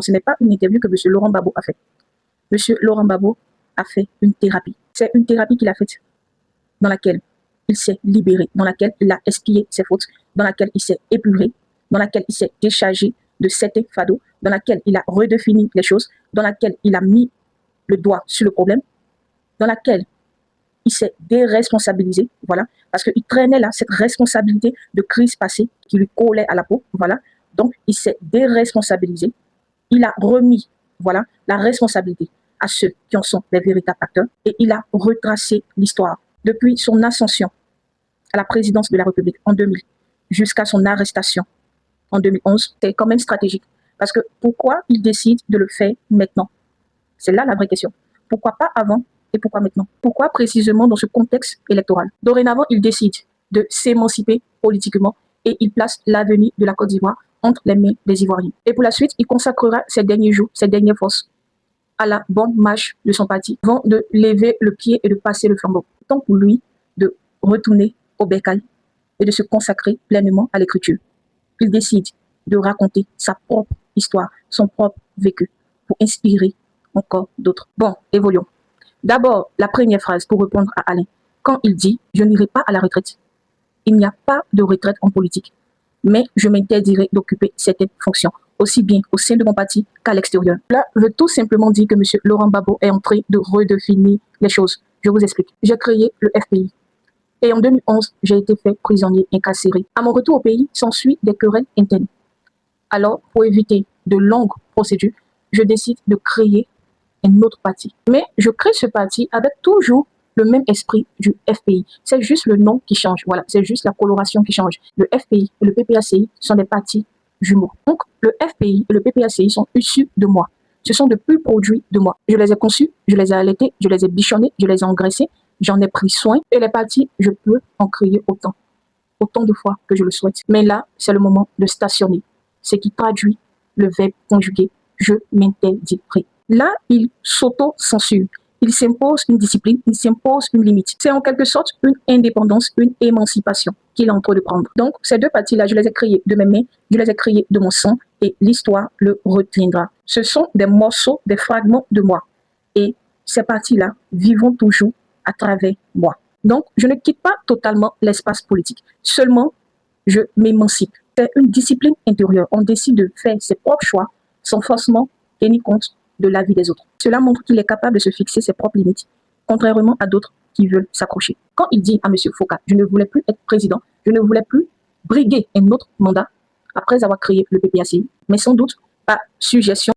Ce n'est pas une interview que M. Laurent Gbagbo a fait. M. Laurent Gbagbo a fait une thérapie. C'est une thérapie qu'il a faite dans laquelle il s'est libéré, dans laquelle il a expié ses fautes, dans laquelle il s'est épuré, dans laquelle il s'est déchargé de certains fardeaux, dans laquelle il a redéfini les choses, dans laquelle il a mis le doigt sur le problème, dans laquelle il s'est déresponsabilisé, voilà, parce qu'il traînait là cette responsabilité de crise passée qui lui collait à la peau, voilà. Donc, il s'est déresponsabilisé. Il a remis, voilà, la responsabilité à ceux qui en sont les véritables acteurs et il a retracé l'histoire depuis son ascension à la présidence de la République en 2000 jusqu'à son arrestation en 2011. C'est quand même stratégique parce que pourquoi il décide de le faire maintenant? C'est là la vraie question. Pourquoi pas avant et pourquoi maintenant? Pourquoi précisément dans ce contexte électoral? Dorénavant, il décide de s'émanciper politiquement et il place l'avenir de la Côte d'Ivoire entre les mains des Ivoiriens. Et pour la suite, il consacrera ses derniers jours, ses dernières forces à la bonne marche de son parti, avant de lever le pied et de passer le flambeau. Tant pour lui de retourner au bercail et de se consacrer pleinement à l'écriture. Il décide de raconter sa propre histoire, son propre vécu, pour inspirer encore d'autres. Bon, évoluons. D'abord, la première phrase pour répondre à Alain. Quand il dit « Je n'irai pas à la retraite », il n'y a pas de retraite en politique, mais je m'interdirai d'occuper certaines fonctions, aussi bien au sein de mon parti qu'à l'extérieur. Là, je veux tout simplement dire que M. Laurent Gbagbo est en train de redéfinir les choses. Je vous explique. J'ai créé le FPI. Et en 2011, j'ai été fait prisonnier incarcéré. À mon retour au pays, s'ensuit des querelles internes. Alors, pour éviter de longues procédures, je décide de créer un autre parti. Mais je crée ce parti avec toujours le même esprit du FPI. C'est juste le nom qui change. Voilà, c'est juste la coloration qui change. Le FPI et le PPACI sont des partis jumeaux. Donc, le FPI et le PPACI sont issus de moi. Ce sont de purs produits de moi. Je les ai conçus, je les ai allaités, je les ai bichonnés, je les ai engraissés, j'en ai pris soin. Et les partis, je peux en créer autant de fois que je le souhaite. Mais là, c'est le moment de stationner. Ce qui traduit le verbe conjugué « je m'interdirai ». Là, il s'auto-censure. Il s'impose une discipline, il s'impose une limite. C'est en quelque sorte une indépendance, une émancipation qu'il est en train de prendre. Donc, ces deux parties-là, je les ai créées de mes mains, je les ai créées de mon sang et l'histoire le retiendra. Ce sont des morceaux, des fragments de moi. Et ces parties-là vivront toujours à travers moi. Donc, je ne quitte pas totalement l'espace politique. Seulement, je m'émancipe. C'est une discipline intérieure. On décide de faire ses propres choix sans forcément tenir compte de l'avis des autres. Cela montre qu'il est capable de se fixer ses propres limites, contrairement à d'autres qui veulent s'accrocher. Quand il dit à M. Foucault, je ne voulais plus être président, je ne voulais plus briguer un autre mandat après avoir créé le PPACI, mais sans doute par suggestion